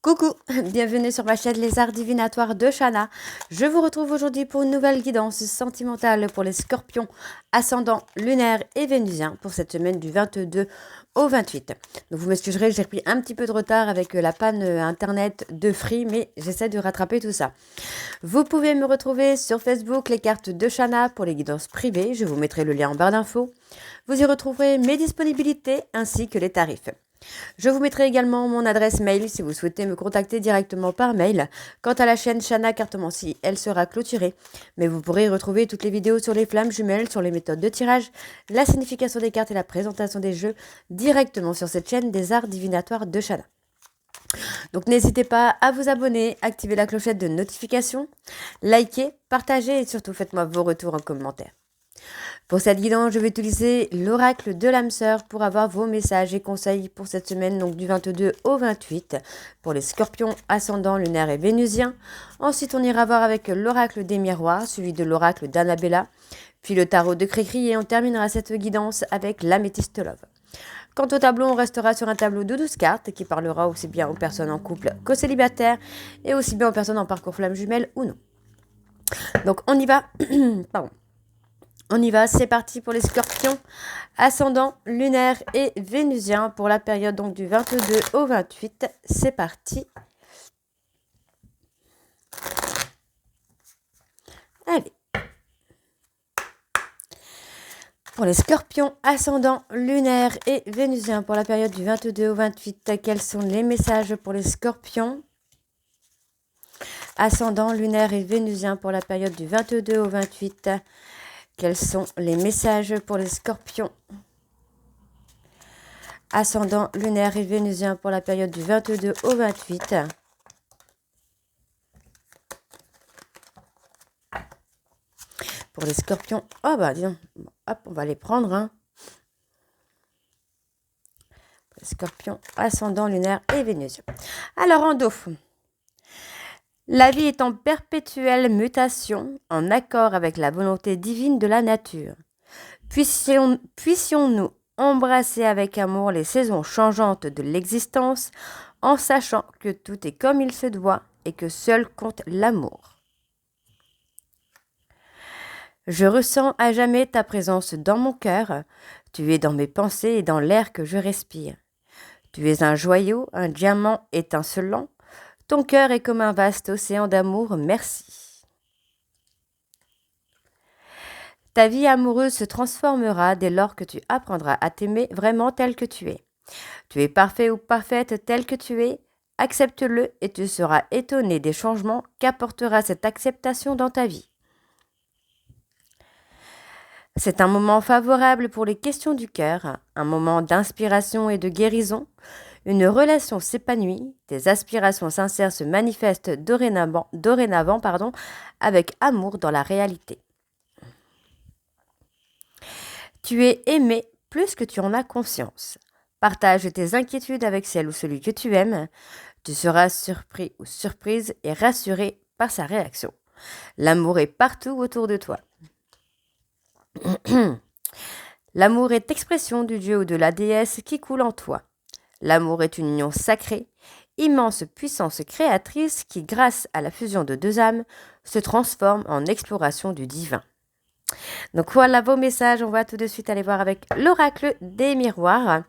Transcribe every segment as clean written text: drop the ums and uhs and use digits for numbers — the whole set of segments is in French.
Coucou, bienvenue sur ma chaîne Les Arts Divinatoires de Shana. Je vous retrouve aujourd'hui pour une nouvelle guidance sentimentale pour les scorpions, ascendant lunaire et vénusien pour cette semaine du 22 au 28. Donc vous m'excuserez, j'ai pris un petit peu de retard avec la panne internet de Free, mais j'essaie de rattraper tout ça. Vous pouvez me retrouver sur Facebook, les cartes de Shana pour les guidances privées. Je vous mettrai le lien en barre d'infos. Vous y retrouverez mes disponibilités ainsi que les tarifs. Je vous mettrai également mon adresse mail si vous souhaitez me contacter directement par mail. Quant à la chaîne Shana Cartomancie, elle sera clôturée, mais vous pourrez retrouver toutes les vidéos sur les flammes jumelles, sur les méthodes de tirage, la signification des cartes et la présentation des jeux directement sur cette chaîne des arts divinatoires de Shana. Donc n'hésitez pas à vous abonner, activer la clochette de notification, liker, partager et surtout faites-moi vos retours en commentaire. Pour cette guidance, je vais utiliser l'oracle de l'âme sœur pour avoir vos messages et conseils pour cette semaine, donc du 22 au 28, pour les scorpions ascendants, lunaires et vénusiens. Ensuite, on ira voir avec l'oracle des miroirs, suivi de l'oracle d'Annabella, puis le tarot de Cricri et on terminera cette guidance avec l'améthyste love. Quant au tableau, on restera sur un tableau de 12 cartes qui parlera aussi bien aux personnes en couple qu'aux célibataires et aussi bien aux personnes en parcours flamme jumelle ou non. Donc on y va. Pardon. On y va, c'est parti pour les scorpions, ascendant, lunaire et vénusien pour la période donc du 22 au 28. C'est parti. Allez. Pour les scorpions, ascendant, lunaire et vénusien pour la période du 22 au 28, quels sont les messages pour les scorpions? Ascendant, lunaire et vénusien pour la période du 22 au 28. Quels sont les messages pour les scorpions? Ascendant, lunaire et vénusien pour la période du 22 au 28. Pour les scorpions, oh bah disons, hop, on va les prendre. Hein. Pour les scorpions, ascendant, lunaire et vénusien. Alors en dos. La vie est en perpétuelle mutation, en accord avec la volonté divine de la nature. Puissions-nous embrasser avec amour les saisons changeantes de l'existence, en sachant que tout est comme il se doit et que seul compte l'amour. Je ressens à jamais ta présence dans mon cœur, tu es dans mes pensées et dans l'air que je respire. Tu es un joyau, un diamant étincelant. Ton cœur est comme un vaste océan d'amour, merci. Ta vie amoureuse se transformera dès lors que tu apprendras à t'aimer vraiment tel que tu es. Tu es parfait ou parfaite tel que tu es, accepte-le et tu seras étonné des changements qu'apportera cette acceptation dans ta vie. C'est un moment favorable pour les questions du cœur, un moment d'inspiration et de guérison. Une relation s'épanouit, tes aspirations sincères se manifestent dorénavant, avec amour dans la réalité. Tu es aimé plus que tu en as conscience. Partage tes inquiétudes avec celle ou celui que tu aimes. Tu seras surpris ou surprise et rassuré par sa réaction. L'amour est partout autour de toi. L'amour est expression du dieu ou de la déesse qui coule en toi. L'amour est une union sacrée, immense puissance créatrice qui, grâce à la fusion de deux âmes, se transforme en exploration du divin. Donc voilà vos messages, on va tout de suite aller voir avec l'oracle des miroirs.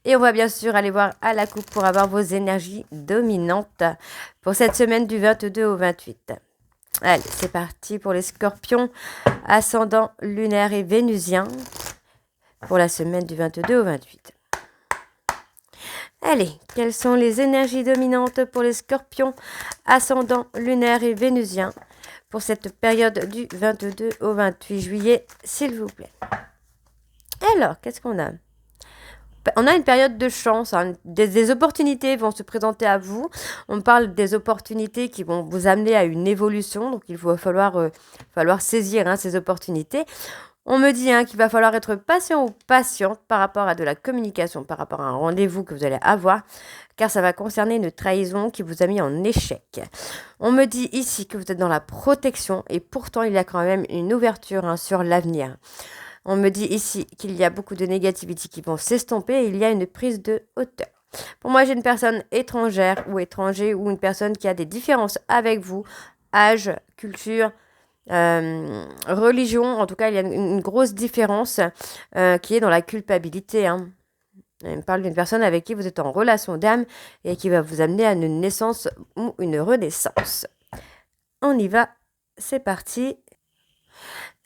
Et on va bien sûr aller voir à la coupe pour avoir vos énergies dominantes pour cette semaine du 22 au 28. Allez, c'est parti pour les scorpions, ascendant, lunaire et vénusien pour la semaine du 22 au 28. Allez, quelles sont les énergies dominantes pour les scorpions, ascendant, lunaire et vénusien pour cette période du 22 au 28 juillet, s'il vous plaît. Alors, qu'est-ce qu'on a? On a une période de chance, hein. Des opportunités vont se présenter à vous. On parle des opportunités qui vont vous amener à une évolution, donc il va falloir saisir ces opportunités. On me dit qu'il va falloir être patient ou patiente par rapport à de la communication, par rapport à un rendez-vous que vous allez avoir, car ça va concerner une trahison qui vous a mis en échec. On me dit ici que vous êtes dans la protection et pourtant il y a quand même une ouverture sur l'avenir. On me dit ici qu'il y a beaucoup de négativité qui vont s'estomper et il y a une prise de hauteur. Pour moi, j'ai une personne étrangère ou étranger ou une personne qui a des différences avec vous, âge, culture, religion. En tout cas, il y a une grosse différence qui est dans la culpabilité. Hein. Il me parle d'une personne avec qui vous êtes en relation d'âme et qui va vous amener à une naissance ou une renaissance. On y va, c'est parti.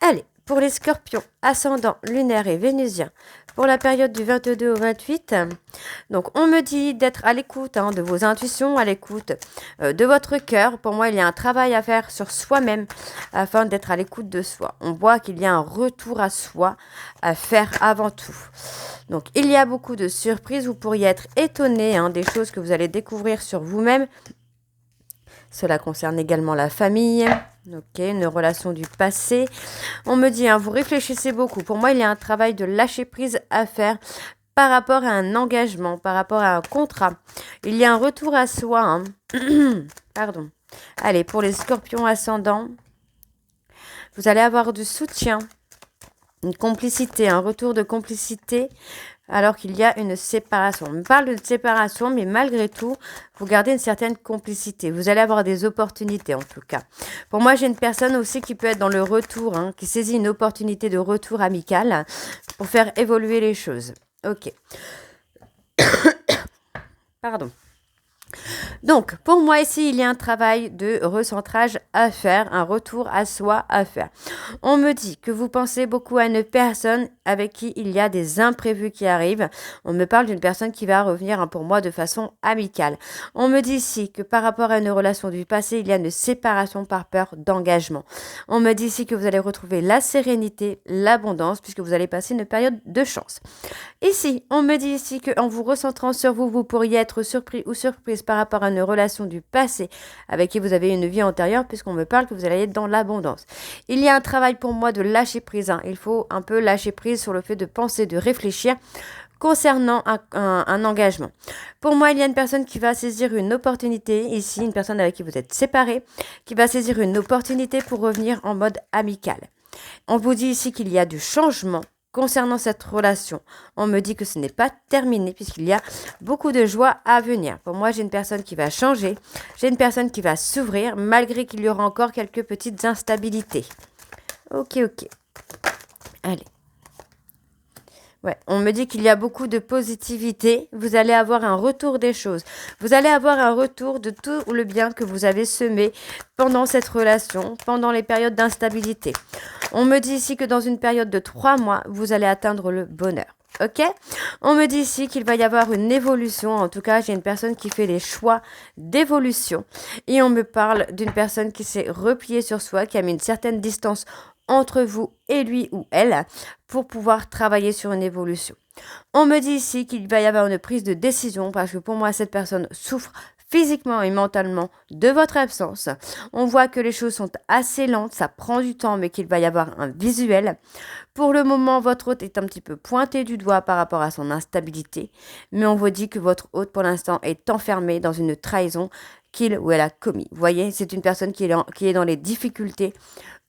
Allez, pour les scorpions, ascendant lunaire et vénusien, pour la période du 22 au 28, donc on me dit d'être à l'écoute de vos intuitions, à l'écoute de votre cœur. Pour moi, il y a un travail à faire sur soi-même afin d'être à l'écoute de soi. On voit qu'il y a un retour à soi à faire avant tout. Donc, il y a beaucoup de surprises. Vous pourriez être étonné des choses que vous allez découvrir sur vous-même. Cela concerne également la famille, une relation du passé. On me dit, vous réfléchissez beaucoup. Pour moi, il y a un travail de lâcher prise à faire par rapport à un engagement, par rapport à un contrat. Il y a un retour à soi. Pardon. Allez, pour les scorpions ascendants, vous allez avoir du soutien, une complicité, un retour de complicité alors qu'il y a une séparation. On me parle d'une séparation, mais malgré tout, vous gardez une certaine complicité. Vous allez avoir des opportunités, en tout cas. Pour moi, j'ai une personne aussi qui peut être dans le retour, qui saisit une opportunité de retour amical pour faire évoluer les choses. Ok. Pardon. Donc, pour moi ici, il y a un travail de recentrage à faire, un retour à soi à faire. On me dit que vous pensez beaucoup à une personne avec qui il y a des imprévus qui arrivent. On me parle d'une personne qui va revenir pour moi de façon amicale. On me dit ici que par rapport à une relation du passé, il y a une séparation par peur d'engagement. On me dit ici que vous allez retrouver la sérénité, l'abondance, puisque vous allez passer une période de chance. Ici, on me dit ici qu'en vous recentrant sur vous, vous pourriez être surpris ou surprise par rapport à une relation du passé avec qui vous avez une vie antérieure, puisqu'on me parle que vous allez être dans l'abondance. Il y a un travail pour moi de lâcher prise. Il faut un peu lâcher prise sur le fait de penser, de réfléchir concernant un engagement. Pour moi, il y a une personne qui va saisir une opportunité, ici, une personne avec qui vous êtes séparés, qui va saisir une opportunité pour revenir en mode amical. On vous dit ici qu'il y a du changement concernant cette relation. On me dit que ce n'est pas terminé puisqu'il y a beaucoup de joie à venir. Pour moi, j'ai une personne qui va changer. J'ai une personne qui va s'ouvrir malgré qu'il y aura encore quelques petites instabilités. Ok. Allez. Ouais, on me dit qu'il y a beaucoup de positivité. Vous allez avoir un retour des choses. Vous allez avoir un retour de tout le bien que vous avez semé pendant cette relation, pendant les périodes d'instabilité. On me dit ici que dans une période de 3 mois, vous allez atteindre le bonheur. Ok? On me dit ici qu'il va y avoir une évolution. En tout cas, j'ai une personne qui fait les choix d'évolution. Et on me parle d'une personne qui s'est repliée sur soi, qui a mis une certaine distance entre vous et lui ou elle pour pouvoir travailler sur une évolution. On me dit ici qu'il va y avoir une prise de décision parce que pour moi, cette personne souffre physiquement et mentalement de votre absence. On voit que les choses sont assez lentes, ça prend du temps, mais qu'il va y avoir un visuel. Pour le moment, votre hôte est un petit peu pointé du doigt par rapport à son instabilité, mais on vous dit que votre hôte, pour l'instant, est enfermé dans une trahison qu'il ou elle a commis. Vous voyez, c'est une personne qui est dans les difficultés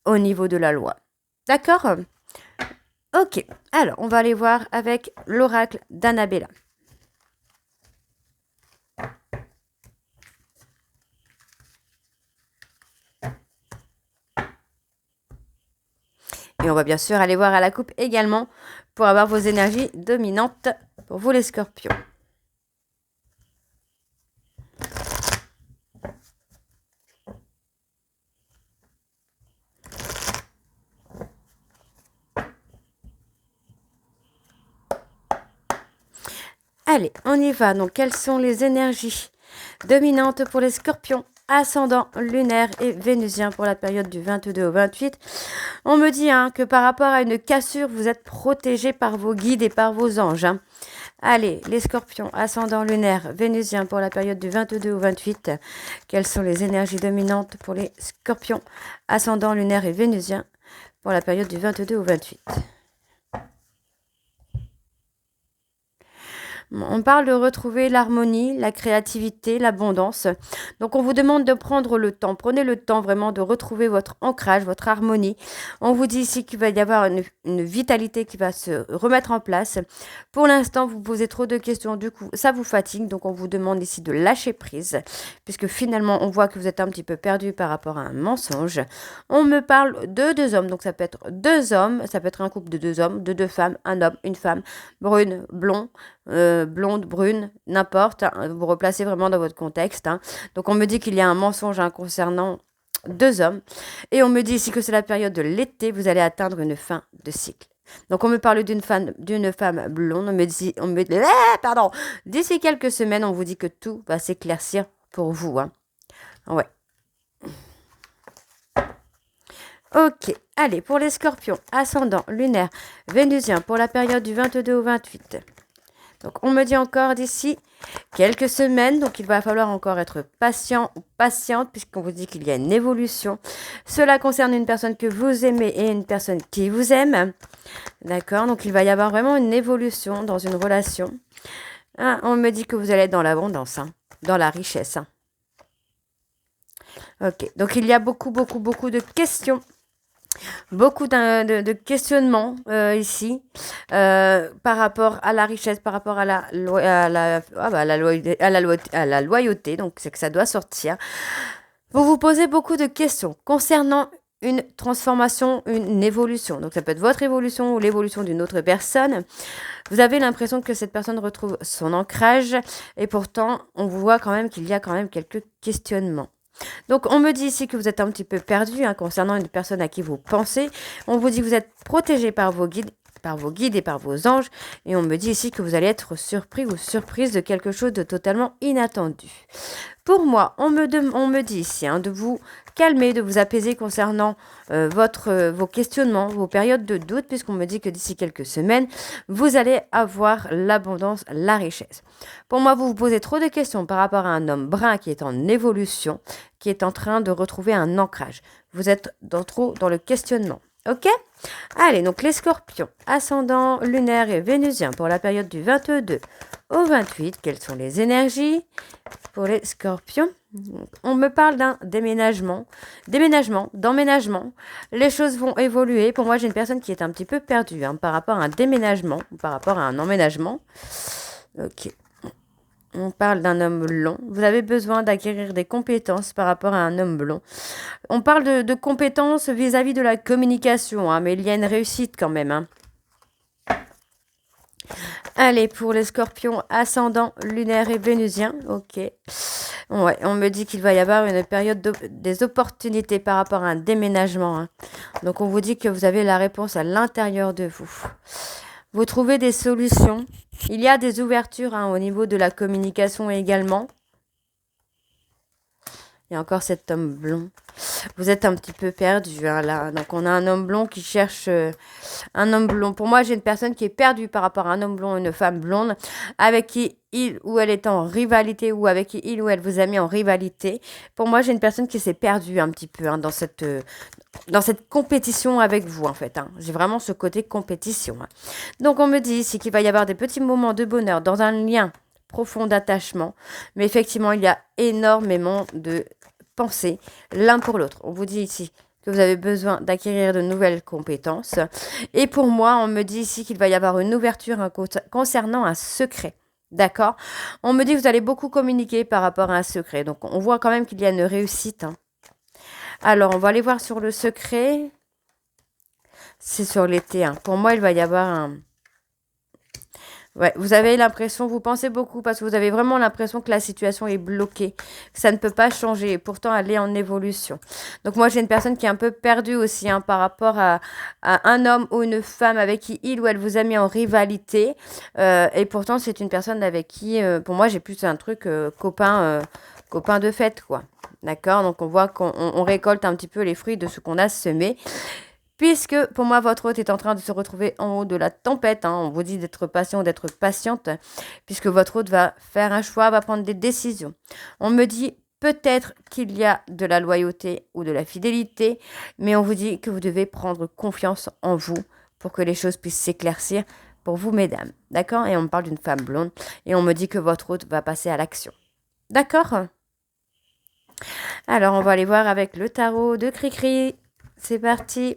au niveau de la loi. D'accord ? Ok, alors on va aller voir avec l'oracle d'Annabella. Et on va bien sûr aller voir à la coupe également pour avoir vos énergies dominantes pour vous les scorpions. Allez, on y va. Donc, quelles sont les énergies dominantes pour les scorpions, ascendant lunaire et vénusien pour la période du 22 au 28. On me dit que par rapport à une cassure, vous êtes protégé par vos guides et par vos anges. Allez, les scorpions, ascendant lunaire, vénusien pour la période du 22 au 28. Quelles sont les énergies dominantes pour les scorpions, ascendant lunaire et vénusien pour la période du 22 au 28. On parle de retrouver l'harmonie, la créativité, l'abondance. Donc, on vous demande de prendre le temps. Prenez le temps vraiment de retrouver votre ancrage, votre harmonie. On vous dit ici qu'il va y avoir une vitalité qui va se remettre en place. Pour l'instant, vous posez trop de questions. Du coup, ça vous fatigue. Donc, on vous demande ici de lâcher prise. Puisque finalement, on voit que vous êtes un petit peu perdu par rapport à un mensonge. On me parle de deux hommes. Donc, ça peut être deux hommes. Ça peut être un couple de deux hommes, de deux femmes, un homme, une femme, brune, blond. Blonde, brune, n'importe, hein, vous replacez vraiment dans votre contexte. Hein. Donc on me dit qu'il y a un mensonge concernant deux hommes. Et on me dit ici que c'est la période de l'été, vous allez atteindre une fin de cycle. Donc on me parle d'une femme blonde, pardon, d'ici quelques semaines, on vous dit que tout va s'éclaircir pour vous. Hein. Ouais. Ok, allez, pour les scorpions, ascendant, lunaire, vénusien, pour la période du 22 au 28. Donc, on me dit encore d'ici quelques semaines, donc il va falloir encore être patient ou patiente, puisqu'on vous dit qu'il y a une évolution. Cela concerne une personne que vous aimez et une personne qui vous aime. D'accord, donc il va y avoir vraiment une évolution dans une relation. Ah, on me dit que vous allez être dans l'abondance, hein, dans la richesse. Hein. Ok, donc il y a beaucoup de questions. Beaucoup de questionnements ici par rapport à la richesse, par rapport à la loyauté. Donc, c'est que ça doit sortir. Vous vous posez beaucoup de questions concernant une transformation, une évolution. Donc, ça peut être votre évolution ou l'évolution d'une autre personne. Vous avez l'impression que cette personne retrouve son ancrage et pourtant, on voit quand même qu'il y a quand même quelques questionnements. Donc, on me dit ici que vous êtes un petit peu perdu concernant une personne à qui vous pensez. On vous dit que vous êtes protégé par vos guides et par vos anges. Et on me dit ici que vous allez être surpris ou surprise de quelque chose de totalement inattendu. Pour moi, on me dit ici de vous calmer, de vous apaiser concernant vos questionnements, vos périodes de doute, puisqu'on me dit que d'ici quelques semaines, vous allez avoir l'abondance, la richesse. Pour moi, vous vous posez trop de questions par rapport à un homme brun qui est en évolution, qui est en train de retrouver un ancrage. Vous êtes trop dans le questionnement. Ok ? Allez, donc les scorpions, ascendant, lunaire et vénusien pour la période du 22 au 28. Quelles sont les énergies pour les scorpions? On me parle d'un d'emménagement. Les choses vont évoluer. Pour moi, j'ai une personne qui est un petit peu perdue par rapport à un déménagement, par rapport à un emménagement. Ok. On parle d'un homme blond. Vous avez besoin d'acquérir des compétences par rapport à un homme blond. On parle de compétences vis-à-vis de la communication, mais il y a une réussite quand même. Allez, pour les scorpions, ascendant, lunaire et vénusien. Ok. Ouais, on me dit qu'il va y avoir une période des opportunités par rapport à un déménagement. Donc, on vous dit que vous avez la réponse à l'intérieur de vous. Vous trouvez des solutions. Il y a des ouvertures au niveau de la communication également. Il y a encore cet homme blond. Vous êtes un petit peu perdu là. Donc on a un homme blond qui cherche un homme blond. Pour moi, j'ai une personne qui est perdue par rapport à un homme blond, une femme blonde, avec qui il ou elle est en rivalité ou avec qui il ou elle vous a mis en rivalité. Pour moi, j'ai une personne qui s'est perdue un petit peu dans cette compétition avec vous, en fait. J'ai vraiment ce côté compétition. Donc, on me dit ici qu'il va y avoir des petits moments de bonheur dans un lien profond d'attachement. Mais effectivement, il y a énormément de pensées l'un pour l'autre. On vous dit ici que vous avez besoin d'acquérir de nouvelles compétences. Et pour moi, on me dit ici qu'il va y avoir une ouverture concernant un secret. D'accord? On me dit que vous allez beaucoup communiquer par rapport à un secret. Donc, on voit quand même qu'il y a une réussite. Alors, on va aller voir sur le secret. C'est sur l'été. Pour moi, il va y avoir un... Ouais, vous avez l'impression, vous pensez beaucoup parce que vous avez vraiment l'impression que la situation est bloquée, que ça ne peut pas changer et pourtant elle est en évolution. Donc moi j'ai une personne qui est un peu perdue aussi par rapport à un homme ou une femme avec qui il ou elle vous a mis en rivalité et pourtant c'est une personne avec qui, pour moi j'ai plus un truc copain de fête quoi. D'accord? Donc on voit qu'on récolte un petit peu les fruits de ce qu'on a semé. Puisque pour moi, votre hôte est en train de se retrouver en haut de la tempête. On vous dit d'être patient, d'être patiente, puisque votre hôte va faire un choix, va prendre des décisions. On me dit peut-être qu'il y a de la loyauté ou de la fidélité, mais on vous dit que vous devez prendre confiance en vous pour que les choses puissent s'éclaircir pour vous, mesdames. D'accord? Et on me parle d'une femme blonde. Et on me dit que votre hôte va passer à l'action. D'accord? Alors, on va aller voir avec le tarot de Cricri. C'est parti.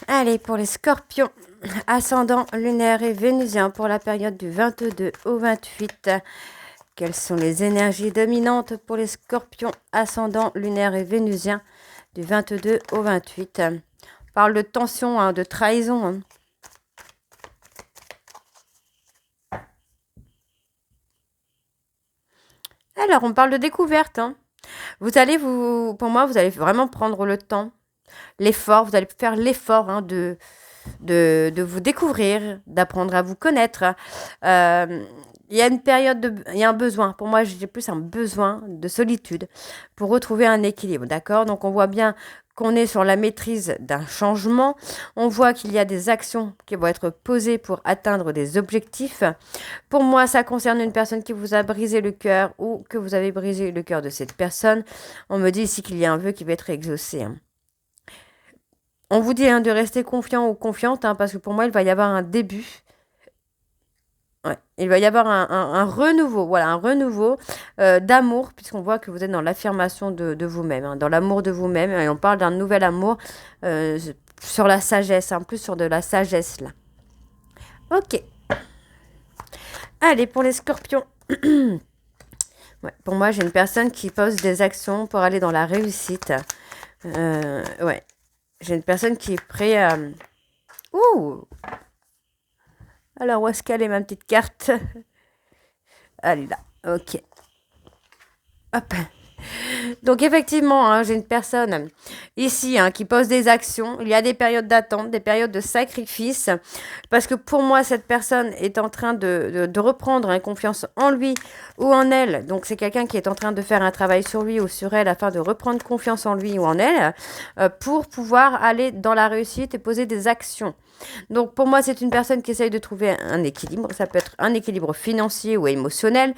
Allez, pour les scorpions, ascendant lunaire et vénusien pour la période du 22 au 28. Quelles sont les énergies dominantes pour les scorpions, ascendant lunaire et vénusien du 22 au 28? On parle de tension, hein, de trahison. Hein. Alors, on parle de découverte. Hein. Pour moi, vous allez vraiment prendre le temps, l'effort, vous allez faire l'effort hein, de vous découvrir, d'apprendre à vous connaître. Il y a une période, il y a un besoin. Pour moi, j'ai plus un besoin de solitude pour retrouver un équilibre, d'accord? Donc, on voit bien qu'on est sur la maîtrise d'un changement. On voit qu'il y a des actions qui vont être posées pour atteindre des objectifs. Pour moi, ça concerne une personne qui vous a brisé le cœur ou que vous avez brisé le cœur de cette personne. On me dit ici qu'il y a un vœu qui va être exaucé. Hein. On vous dit hein, de rester confiant ou confiante, hein, parce que pour moi, il va y avoir un début. Ouais. Il va y avoir un renouveau, voilà, un renouveau d'amour, puisqu'on voit que vous êtes dans l'affirmation de vous-même, hein, dans l'amour de vous-même, et on parle d'un nouvel amour sur la sagesse, hein, plus sur de la sagesse, là. Ok. Allez, pour les scorpions. Ouais, pour moi, j'ai une personne qui pose des actions pour aller dans la réussite. Ouais. J'ai une personne qui est prête à... Ouh! Alors, où est-ce qu'elle est, ma petite carte? Elle est là. Ok. Hop. Donc, effectivement, hein, j'ai une personne ici hein, qui pose des actions. Il y a des périodes d'attente, des périodes de sacrifice. Parce que pour moi, cette personne est en train de reprendre hein, confiance en lui ou en elle. Donc, c'est quelqu'un qui est en train de faire un travail sur lui ou sur elle afin de reprendre confiance en lui ou en elle pour pouvoir aller dans la réussite et poser des actions. Donc, pour moi, c'est une personne qui essaye de trouver un équilibre. Ça peut être un équilibre financier ou émotionnel.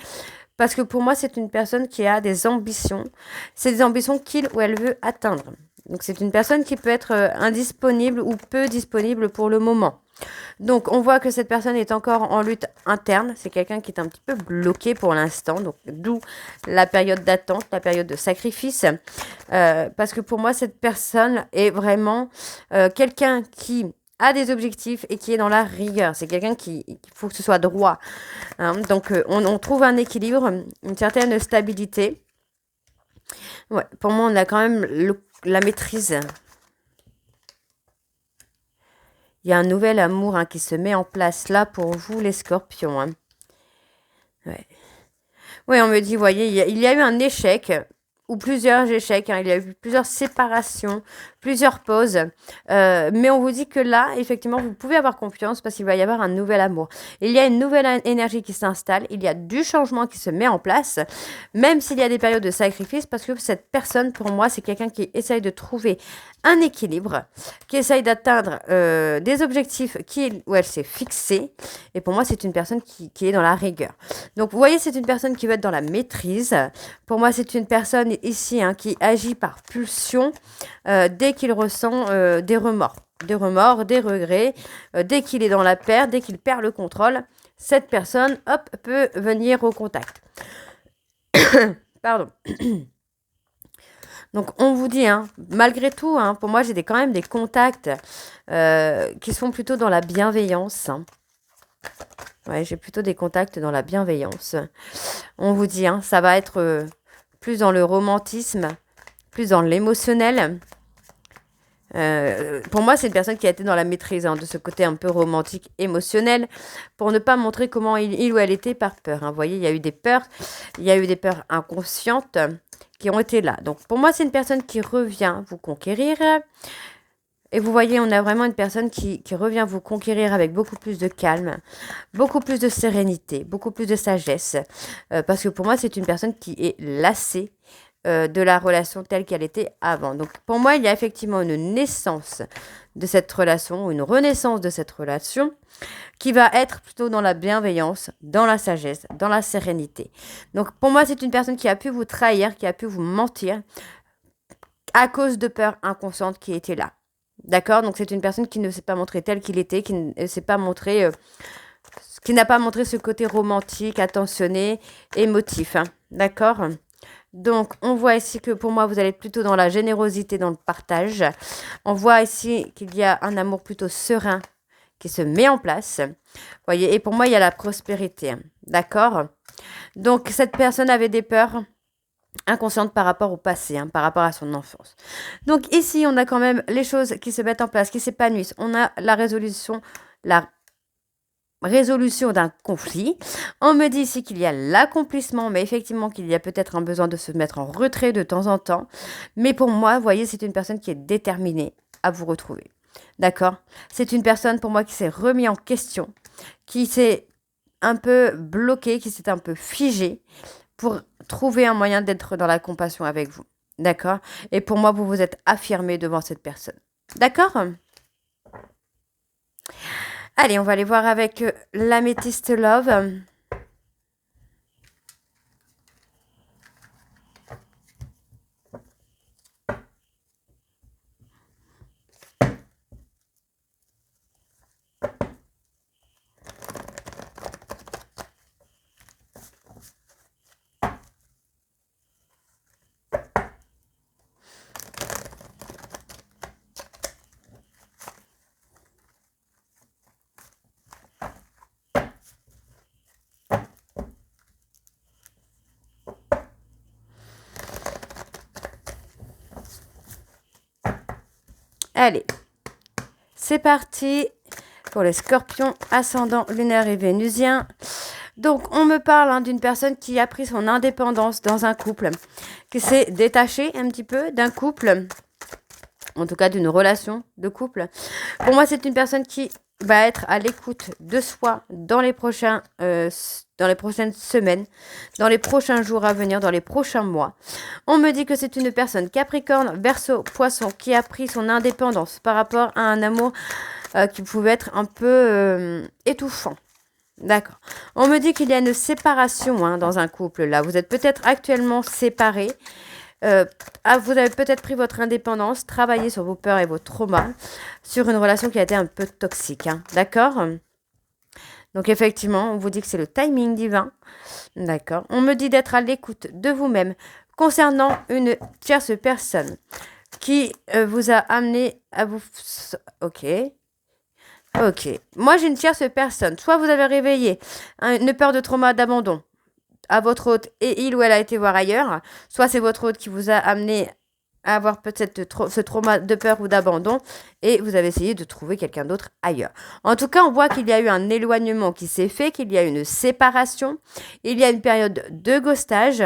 Parce que pour moi, c'est une personne qui a des ambitions. C'est des ambitions qu'il ou elle veut atteindre. Donc, c'est une personne qui peut être indisponible ou peu disponible pour le moment. Donc, on voit que cette personne est encore en lutte interne. C'est quelqu'un qui est un petit peu bloqué pour l'instant. Donc, d'où la période d'attente, la période de sacrifice. Parce que pour moi, cette personne est vraiment quelqu'un qui a des objectifs et qui est dans la rigueur. C'est quelqu'un il faut que ce soit droit. Hein. Donc, on trouve un équilibre, une certaine stabilité. Ouais, pour moi, on a quand même la maîtrise. Il y a un nouvel amour hein, qui se met en place là pour vous, les scorpions. Hein. Ouais. Oui, on me dit, voyez, il y a eu un échec ou plusieurs échecs. Hein, il y a eu plusieurs séparations, plusieurs pauses. Mais on vous dit que là, effectivement, vous pouvez avoir confiance parce qu'il va y avoir un nouvel amour. Il y a une nouvelle énergie qui s'installe. Il y a du changement qui se met en place, même s'il y a des périodes de sacrifice, parce que cette personne, pour moi, c'est quelqu'un qui essaye de trouver un équilibre, qui essaye d'atteindre des objectifs qu'il ou elle s'est fixé. Et pour moi, c'est une personne qui est dans la rigueur. Donc, vous voyez, c'est une personne qui va être dans la maîtrise. Pour moi, c'est une personne ici hein, qui agit par pulsion dès qu'il ressent des remords, des regrets, dès qu'il est dans la perte, dès qu'il perd le contrôle, cette personne, hop, peut venir au contact. Pardon. Donc, on vous dit, hein, malgré tout, hein, pour moi, j'ai quand même des contacts qui sont plutôt dans la bienveillance. Hein. Ouais, j'ai plutôt des contacts dans la bienveillance. On vous dit, hein, ça va être plus dans le romantisme, plus dans l'émotionnel. Pour moi, c'est une personne qui a été dans la maîtrise hein, de ce côté un peu romantique, émotionnel, pour ne pas montrer comment il ou elle était par peur. Hein. Vous voyez, il y a eu des peurs inconscientes qui ont été là. Donc, pour moi, c'est une personne qui revient vous conquérir. Et vous voyez, on a vraiment une personne qui revient vous conquérir avec beaucoup plus de calme, beaucoup plus de sérénité, beaucoup plus de sagesse. Parce que pour moi, c'est une personne qui est lassée de la relation telle qu'elle était avant. Donc pour moi, il y a effectivement une naissance de cette relation, une renaissance de cette relation qui va être plutôt dans la bienveillance, dans la sagesse, dans la sérénité. Donc pour moi, c'est une personne qui a pu vous trahir, qui a pu vous mentir à cause de peurs inconscientes qui étaient là. D'accord? Donc c'est une personne qui ne s'est pas montrée telle qu'il était, qui ne s'est pas montrée, qui n'a pas montré ce côté romantique, attentionné, émotif. Hein. D'accord? Donc on voit ici que pour moi vous allez plutôt dans la générosité, dans le partage. On voit ici qu'il y a un amour plutôt serein qui se met en place. Voyez, et pour moi il y a la prospérité. Hein. D'accord? Donc cette personne avait des peurs inconsciente par rapport au passé, hein, par rapport à son enfance. Donc ici, on a quand même les choses qui se mettent en place, qui s'épanouissent. On a la résolution d'un conflit. On me dit ici qu'il y a l'accomplissement, mais effectivement qu'il y a peut-être un besoin de se mettre en retrait de temps en temps. Mais pour moi, vous voyez, c'est une personne qui est déterminée à vous retrouver. D'accord? C'est une personne pour moi qui s'est remis en question, qui s'est un peu bloquée, qui s'est un peu figée pour trouver un moyen d'être dans la compassion avec vous. D'accord? Et pour moi, vous vous êtes affirmé devant cette personne. D'accord? Allez, on va aller voir avec l'améthyste love. Allez, c'est parti pour les scorpions, ascendant lunaire et vénusien. Donc, on me parle d'une personne qui a pris son indépendance dans un couple, qui s'est détachée un petit peu d'un couple, en tout cas d'une relation de couple. Pour moi, c'est une personne qui va être à l'écoute de soi dans les prochaines semaines, dans les prochains jours à venir, dans les prochains mois. On me dit que c'est une personne Capricorne, Verseau, Poisson, qui a pris son indépendance par rapport à un amour qui pouvait être un peu étouffant. D'accord. On me dit qu'il y a une séparation dans un couple là. Vous êtes peut-être actuellement séparés. Vous avez peut-être pris votre indépendance, travaillé sur vos peurs et vos traumas, sur une relation qui a été un peu toxique. Hein. D'accord? Donc effectivement, on vous dit que c'est le timing divin. D'accord? On me dit d'être à l'écoute de vous-même concernant une tierce personne qui vous a amené à vous... Ok. Ok. Moi, j'ai une tierce personne. Soit vous avez réveillé une peur de trauma, d'abandon à votre hôte et il ou elle a été voir ailleurs, soit c'est votre hôte qui vous a amené à avoir peut-être ce trauma de peur ou d'abandon et vous avez essayé de trouver quelqu'un d'autre ailleurs. En tout cas, on voit qu'il y a eu un éloignement qui s'est fait, qu'il y a eu une séparation, il y a une période de ghostage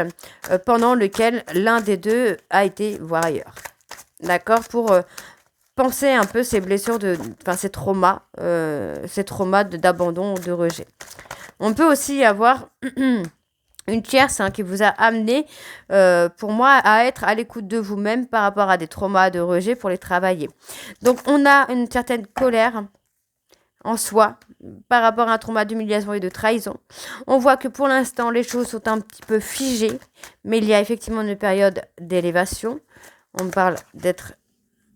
pendant lequel l'un des deux a été voir ailleurs. D'accord? Pour penser un peu ces blessures, ces traumas d'abandon ou de rejet. On peut aussi avoir... une tierce qui vous a amené, pour moi, à être à l'écoute de vous-même par rapport à des traumas de rejet pour les travailler. Donc, on a une certaine colère en soi par rapport à un trauma d'humiliation et de trahison. On voit que pour l'instant, les choses sont un petit peu figées, mais il y a effectivement une période d'élévation. On parle d'être...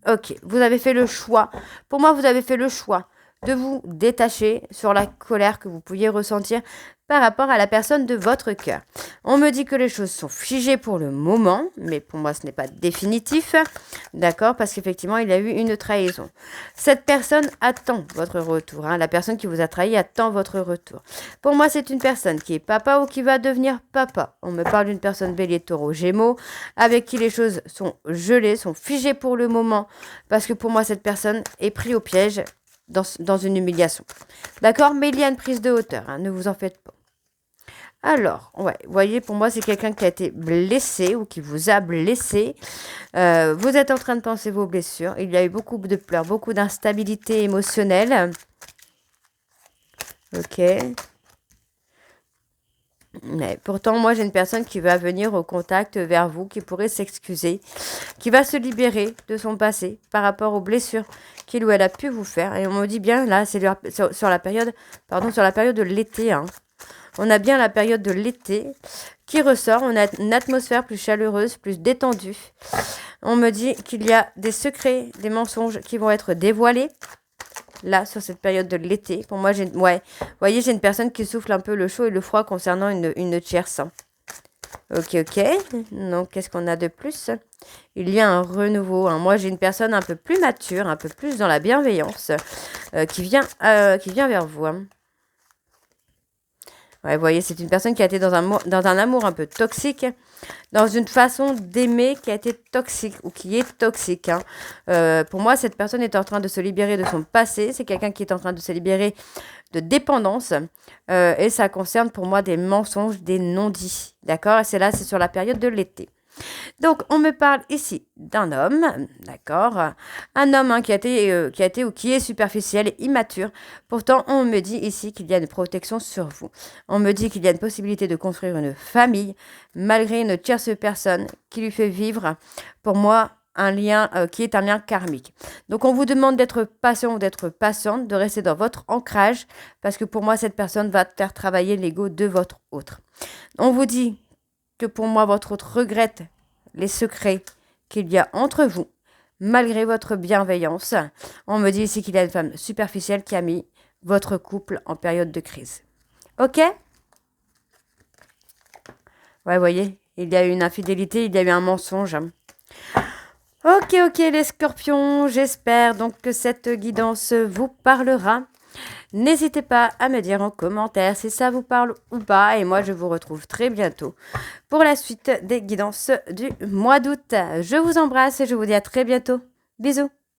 Ok, vous avez fait le choix. Pour moi, vous avez fait le choix de vous détacher sur la colère que vous pouviez ressentir par rapport à la personne de votre cœur. On me dit que les choses sont figées pour le moment, mais pour moi ce n'est pas définitif, d'accord, parce qu'effectivement il y a eu une trahison. Cette personne attend votre retour, la personne qui vous a trahi attend votre retour. Pour moi c'est une personne qui est papa ou qui va devenir papa. On me parle d'une personne bélier, taureau, gémeaux, avec qui les choses sont gelées, sont figées pour le moment, parce que pour moi cette personne est prise au piège dans une humiliation. D'accord? Mais il y a une prise de hauteur, ne vous en faites pas. Alors, ouais, vous voyez, pour moi, c'est quelqu'un qui a été blessé ou qui vous a blessé. Vous êtes en train de penser vos blessures. Il y a eu beaucoup de pleurs, beaucoup d'instabilité émotionnelle. Ok. Mais pourtant, moi, j'ai une personne qui va venir au contact vers vous, qui pourrait s'excuser, qui va se libérer de son passé par rapport aux blessures qu'il ou elle a pu vous faire. Et on me dit bien, là, c'est sur la période, pardon, sur la période de l'été, hein. On a bien la période de l'été qui ressort. On a une atmosphère plus chaleureuse, plus détendue. On me dit qu'il y a des secrets, des mensonges qui vont être dévoilés. Là, sur cette période de l'été. Pour moi, ouais, vous voyez, j'ai une personne qui souffle un peu le chaud et le froid concernant une tierce. Ok, ok. Donc, qu'est-ce qu'on a de plus? Il y a un renouveau, hein. Moi, j'ai une personne un peu plus mature, un peu plus dans la bienveillance, qui vient vers vous, hein. Ouais, vous voyez, c'est une personne qui a été dans un amour un peu toxique, dans une façon d'aimer qui a été toxique ou qui est toxique, hein. Pour moi, cette personne est en train de se libérer de son passé. C'est quelqu'un qui est en train de se libérer de dépendance. Et ça concerne pour moi des mensonges, des non-dits. D'accord? Et c'est sur la période de l'été. Donc, on me parle ici d'un homme, d'accord, un homme, hein, qui a été ou qui est superficiel et immature. Pourtant, on me dit ici qu'il y a une protection sur vous. On me dit qu'il y a une possibilité de construire une famille malgré une tierce personne qui lui fait vivre, pour moi, un lien qui est un lien karmique. Donc, on vous demande d'être patient ou d'être patiente, de rester dans votre ancrage, parce que pour moi, cette personne va faire travailler l'ego de votre autre. On vous dit que pour moi, votre autre regrette les secrets qu'il y a entre vous, malgré votre bienveillance. On me dit ici qu'il y a une femme superficielle qui a mis votre couple en période de crise. Ok? Ouais, vous voyez, il y a eu une infidélité, il y a eu un mensonge. Ok, les scorpions, j'espère donc que cette guidance vous parlera. N'hésitez pas à me dire en commentaire si ça vous parle ou pas. Et moi, je vous retrouve très bientôt pour la suite des guidances du mois d'août. Je vous embrasse et je vous dis à très bientôt. Bisous.